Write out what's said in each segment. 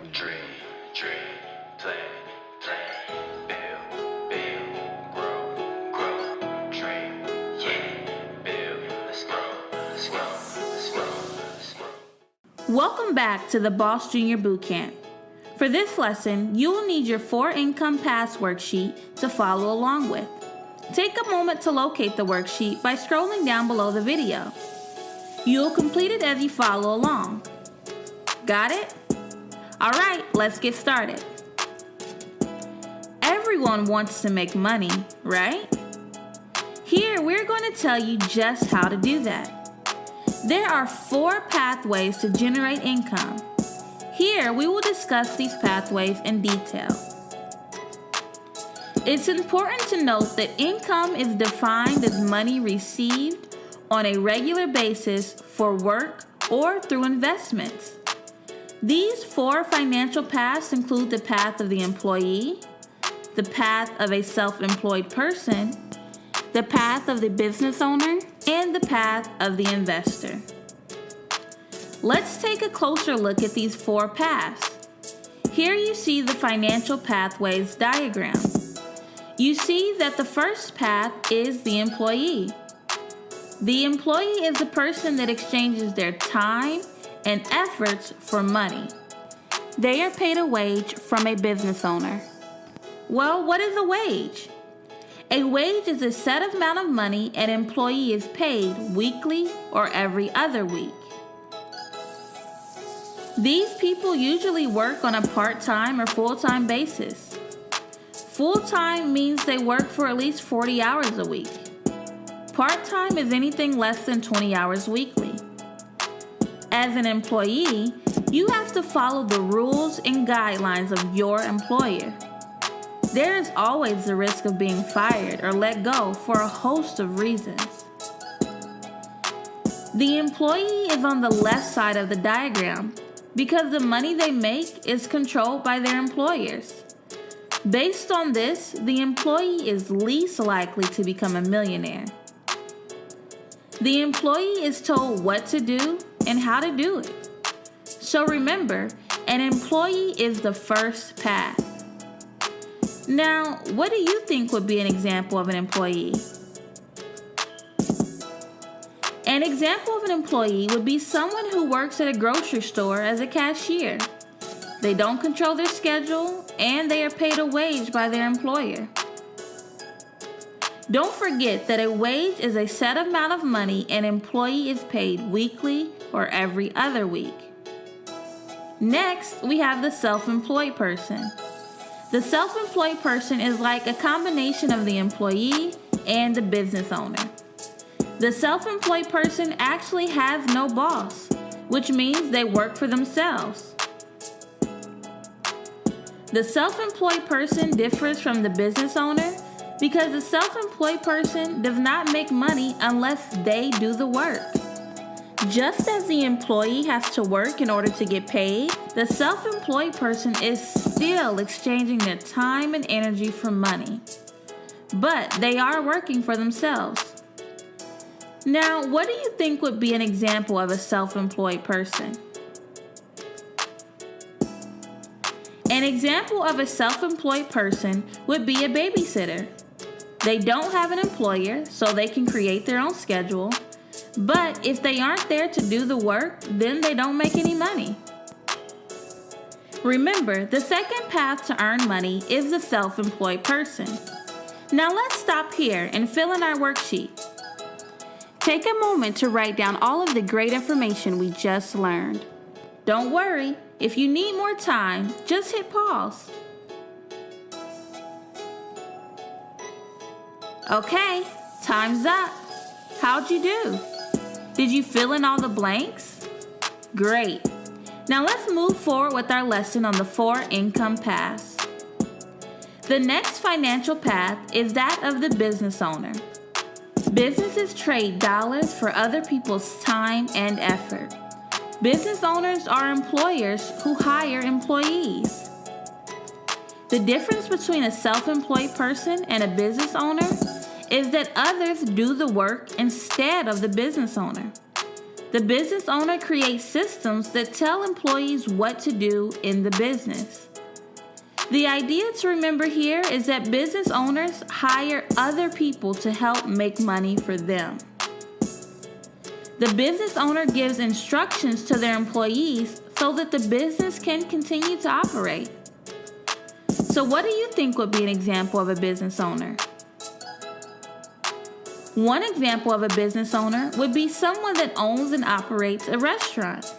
Dream, plan, build, grow, dream, build, let's grow. Welcome back to the Boss Junior Bootcamp. For this lesson, you will need your 4 income paths worksheet to follow along with. Take a moment to locate the worksheet by scrolling down below the video. You will complete it as you follow along. Got it? Alright, let's get started. Everyone wants to make money, right? Here, we're going to tell you just how to do that. There are 4 pathways to generate income. Here, we will discuss these pathways in detail. It's important to note that income is defined as money received on a regular basis for work or through investments. These 4 financial paths include the path of the employee, the path of a self-employed person, the path of the business owner, and the path of the investor. Let's take a closer look at these 4 paths. Here you see the financial pathways diagram. You see that the first path is the employee. The employee is the person that exchanges their time and efforts for money. They are paid a wage from a business owner. Well, what is a wage? A wage is a set amount of money an employee is paid weekly or every other week. These people usually work on a part-time or full-time basis. Full-time means they work for at least 40 hours a week. Part-time is anything less than 20 hours weekly. As an employee, you have to follow the rules and guidelines of your employer. There is always the risk of being fired or let go for a host of reasons. The employee is on the left side of the diagram because the money they make is controlled by their employers. Based on this, the employee is least likely to become a millionaire. The employee is told what to do and how to do it. So remember, an employee is the first path. Now, what do you think would be an example of an employee? An example of an employee would be someone who works at a grocery store as a cashier. They don't control their schedule and they are paid a wage by their employer. Don't forget that a wage is a set amount of money an employee is paid weekly or every other week. Next, we have the self-employed person. The self-employed person is like a combination of the employee and the business owner. The self-employed person actually has no boss, which means they work for themselves. The self-employed person differs from the business owner because the self-employed person does not make money unless they do the work. Just as the employee has to work in order to get paid, the self-employed person is still exchanging their time and energy for money. But they are working for themselves. Now, what do you think would be an example of a self-employed person? An example of a self-employed person would be a babysitter. They don't have an employer, so they can create their own schedule. But if they aren't there to do the work, then they don't make any money. Remember, the second path to earn money is the self-employed person. Now let's stop here and fill in our worksheet. Take a moment to write down all of the great information we just learned. Don't worry, if you need more time, just hit pause. Okay, time's up. How'd you do? Did you fill in all the blanks? Great. Now let's move forward with our lesson on the 4 income paths. The next financial path is that of the business owner. Businesses trade dollars for other people's time and effort. Business owners are employers who hire employees. The difference between a self-employed person and a business owner is that others do the work instead of the business owner. The business owner creates systems that tell employees what to do in the business. The idea to remember here is that business owners hire other people to help make money for them. The business owner gives instructions to their employees so that the business can continue to operate. So what do you think would be an example of a business owner? One example of a business owner would be someone that owns and operates a restaurant.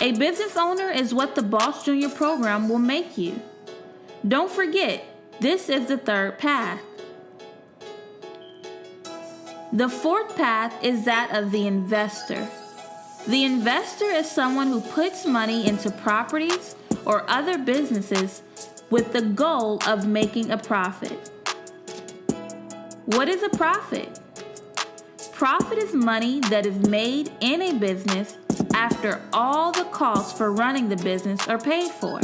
A business owner is what the Boss Junior program will make you. Don't forget, this is the third path. The fourth path is that of the investor. The investor is someone who puts money into properties or other businesses with the goal of making a profit. What is a profit? Profit is money that is made in a business after all the costs for running the business are paid for.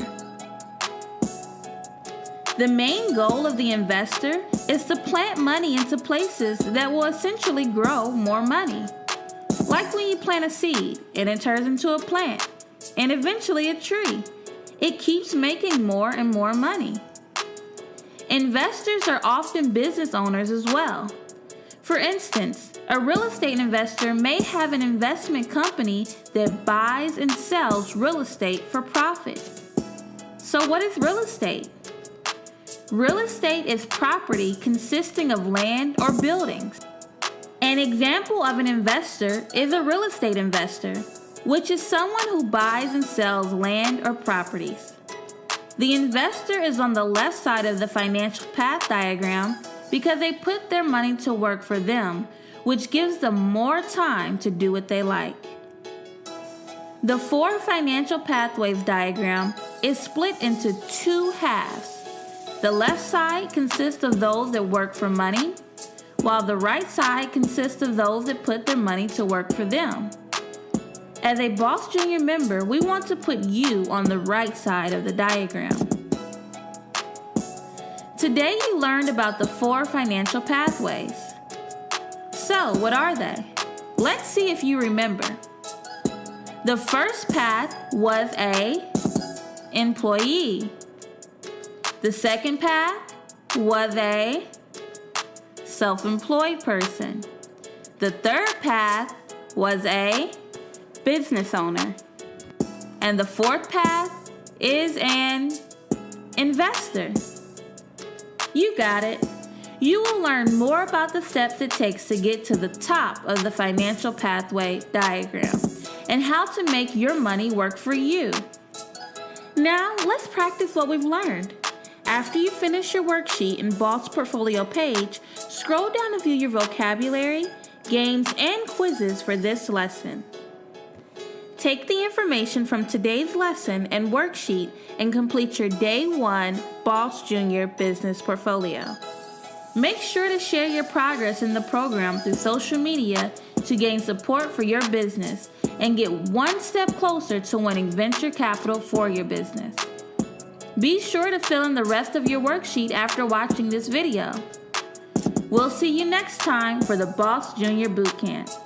The main goal of the investor is to plant money into places that will essentially grow more money. Like when you plant a seed and it turns into a plant and eventually a tree. It keeps making more and more money. Investors are often business owners as well. For instance, a real estate investor may have an investment company that buys and sells real estate for profit. So what is real estate? Real estate is property consisting of land or buildings. An example of an investor is a real estate investor, which is someone who buys and sells land or properties. The investor is on the left side of the financial path diagram because they put their money to work for them, which gives them more time to do what they like. The 4 financial pathways diagram is split into 2 halves. The left side consists of those that work for money, while the right side consists of those that put their money to work for them. As a Boss Junior member, we want to put you on the right side of the diagram. Today you learned about the 4 financial pathways. So, what are they? Let's see if you remember. The first path was a employee. The second path was a self-employed person. The third path was a business owner. And the fourth path is an investor. You got it. You will learn more about the steps it takes to get to the top of the financial pathway diagram and how to make your money work for you. Now, let's practice what we've learned. After you finish your worksheet and Boss Portfolio page, scroll down to view your vocabulary, games, and quizzes for this lesson. Take the information from today's lesson and worksheet and complete your Day 1 Boss Junior Business Portfolio. Make sure to share your progress in the program through social media to gain support for your business and get one step closer to winning venture capital for your business. Be sure to fill in the rest of your worksheet after watching this video. We'll see you next time for the Boss Junior Bootcamp.